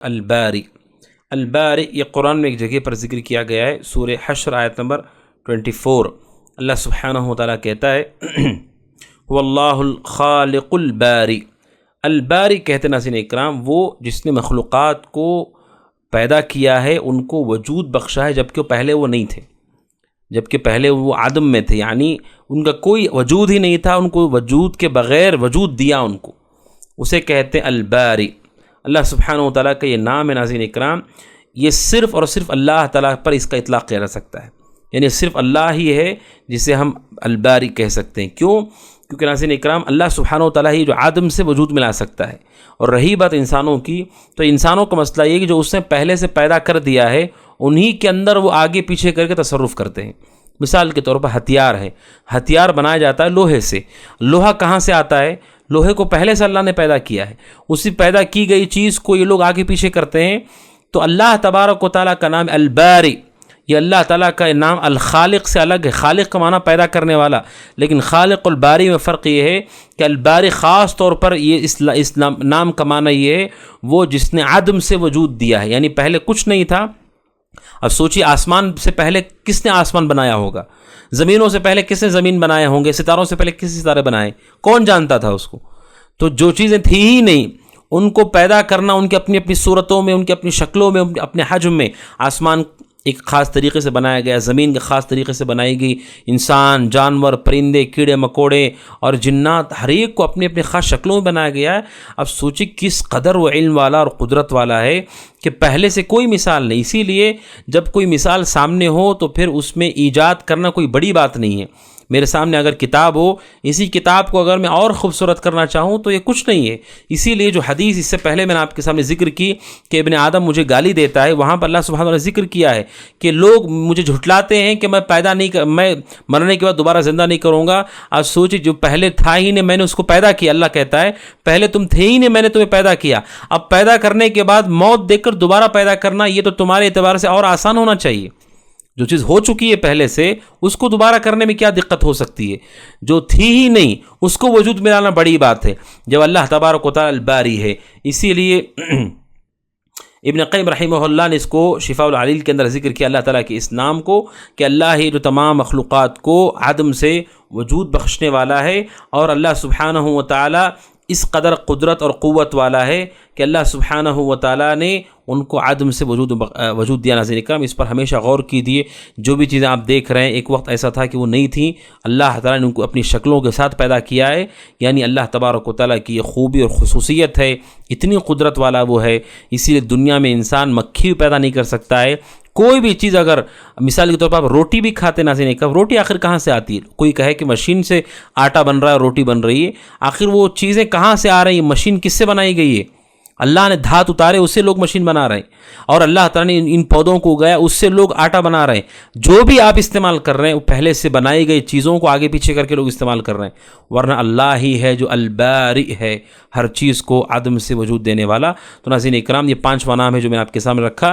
الباری، الباری یہ قرآن میں ایک جگہ پر ذکر کیا گیا ہے، سورہ حشر آیت نمبر 24۔ اللہ سبحانہ وتعالیٰ کہتا ہے واللہ الخالق الباری۔ الباری کہتے ہیں ناظرین اکرام وہ جس نے مخلوقات کو پیدا کیا ہے، ان کو وجود بخشا ہے جبکہ پہلے وہ نہیں تھے، جبکہ پہلے وہ عدم میں تھے، یعنی ان کا کوئی وجود ہی نہیں تھا، ان کو وجود کے بغیر وجود دیا ان کو، اسے کہتے ہیں الباری۔ اللہ سبحانہ وتعالیٰ کا یہ نام ہے ناظرین اکرام، یہ صرف اور صرف اللہ تعالیٰ پر اس کا اطلاق کیا جا سکتا ہے، یعنی صرف اللہ ہی ہے جسے ہم الباری کہہ سکتے ہیں۔ کیوں؟ کیونکہ ناظرین اکرام اللہ سبحانہ وتعالیٰ ہی جو عدم سے وجود ملا سکتا ہے۔ اور رہی بات انسانوں کی، تو انسانوں کا مسئلہ یہ کہ جو اس نے پہلے سے پیدا کر دیا ہے انہی کے اندر وہ آگے پیچھے کر کے تصرف کرتے ہیں۔ مثال کے طور پر ہتھیار ہے، ہتھیار بنایا جاتا ہے لوہے سے، لوہا کہاں سے آتا ہے؟ لوہے کو پہلے سے اللہ نے پیدا کیا ہے، اسی پیدا کی گئی چیز کو یہ لوگ آگے پیچھے کرتے ہیں۔ تو اللہ تبارک و تعالیٰ کا نام الباری، یہ اللہ تعالیٰ کا نام الخالق سے الگ ہے۔ خالق کا معنی پیدا کرنے والا، لیکن خالق الباری میں فرق یہ ہے کہ الباری خاص طور پر یہ اس نام کا معنی یہ ہے وہ جس نے عدم سے وجود دیا ہے، یعنی پہلے کچھ نہیں تھا۔ اب سوچیے آسمان سے پہلے کس نے آسمان بنایا ہوگا؟ زمینوں سے پہلے کس نے زمین بنائے ہوں گے؟ ستاروں سے پہلے کس ستارے بنائے؟ کون جانتا تھا اس کو؟ تو جو چیزیں تھی ہی نہیں ان کو پیدا کرنا، ان کی اپنی اپنی صورتوں میں، ان کی اپنی شکلوں میں، اپنے حجم میں، آسمان ایک خاص طریقے سے بنایا گیا، زمین کے خاص طریقے سے بنائی گئی، انسان، جانور، پرندے، کیڑے مکوڑے اور جنات، ہر ایک کو اپنی اپنی خاص شکلوں میں بنایا گیا ہے۔ اب سوچی کس قدر وہ علم والا اور قدرت والا ہے کہ پہلے سے کوئی مثال نہیں۔ اسی لیے جب کوئی مثال سامنے ہو تو پھر اس میں ایجاد کرنا کوئی بڑی بات نہیں ہے۔ میرے سامنے اگر کتاب ہو، اسی کتاب کو اگر میں اور خوبصورت کرنا چاہوں تو یہ کچھ نہیں ہے۔ اسی لیے جو حدیث اس سے پہلے میں نے آپ کے سامنے ذکر کی کہ ابن آدم مجھے گالی دیتا ہے، وہاں پر اللہ سبحانہ وتعالیٰ نے ذکر کیا ہے کہ لوگ مجھے جھٹلاتے ہیں کہ میں مرنے کے بعد دوبارہ زندہ نہیں کروں گا۔ اب سوچیں جو پہلے تھا ہی نہیں، میں نے اس کو پیدا کیا۔ اللہ کہتا ہے پہلے تم تھے ہی نہیں، میں نے تمہیں پیدا کیا، اب پیدا کرنے کے بعد موت دیکھ کر دوبارہ پیدا کرنا یہ تو تمہارے اعتبار سے اور آسان ہونا چاہیے۔ جو چیز ہو چکی ہے پہلے سے اس کو دوبارہ کرنے میں کیا دقت ہو سکتی ہے؟ جو تھی ہی نہیں اس کو وجود میں لانا بڑی بات ہے جب اللہ تبارک و تعالی الباری ہے۔ اسی لیے ابن قیم رحمہ اللہ نے اس کو شفاء العلیل کے اندر ذکر کیا اللہ تعالیٰ کے اس نام کو کہ اللہ ہی جو تمام مخلوقات کو عدم سے وجود بخشنے والا ہے، اور اللہ سبحانہ و تعالیٰ اس قدر قدرت اور قوت والا ہے کہ اللہ سبحانہ و تعالیٰ نے ان کو عدم سے وجود دیا۔ ناظرین اکرام اس پر ہمیشہ غور کیجیے، جو بھی چیزیں آپ دیکھ رہے ہیں ایک وقت ایسا تھا کہ وہ نہیں تھیں، اللہ تعالیٰ نے ان کو اپنی شکلوں کے ساتھ پیدا کیا ہے، یعنی اللہ تبارک و تعالیٰ کی یہ خوبی اور خصوصیت ہے، اتنی قدرت والا وہ ہے۔ اسی لیے دنیا میں انسان مکھی پیدا نہیں کر سکتا ہے۔ کوئی بھی چیز اگر مثال کے طور پر آپ روٹی بھی کھاتے ناظرین اکرام، روٹی آخر کہاں سے آتی ہے؟ کوئی کہے کہ مشین سے آٹا بن رہا ہے، روٹی بن رہی ہے، آخر وہ چیزیں کہاں سے آ رہی ہیں؟ مشین کس سے بنائی گئی ہے؟ اللہ نے دھات اتارے، اس سے لوگ مشین بنا رہے ہیں، اور اللہ تعالیٰ نے ان پودوں کو اگایا، اس سے لوگ آٹا بنا رہے ہیں۔ جو بھی آپ استعمال کر رہے ہیں وہ پہلے سے بنائی گئی چیزوں کو آگے پیچھے کر کے لوگ استعمال کر رہے ہیں، ورنہ اللہ ہی ہے جو الباری ہے، ہر چیز کو عدم سے وجود دینے والا۔ تو ناظرین اکرام یہ 5واں نام ہے جو میں نے آپ کے سامنے رکھا۔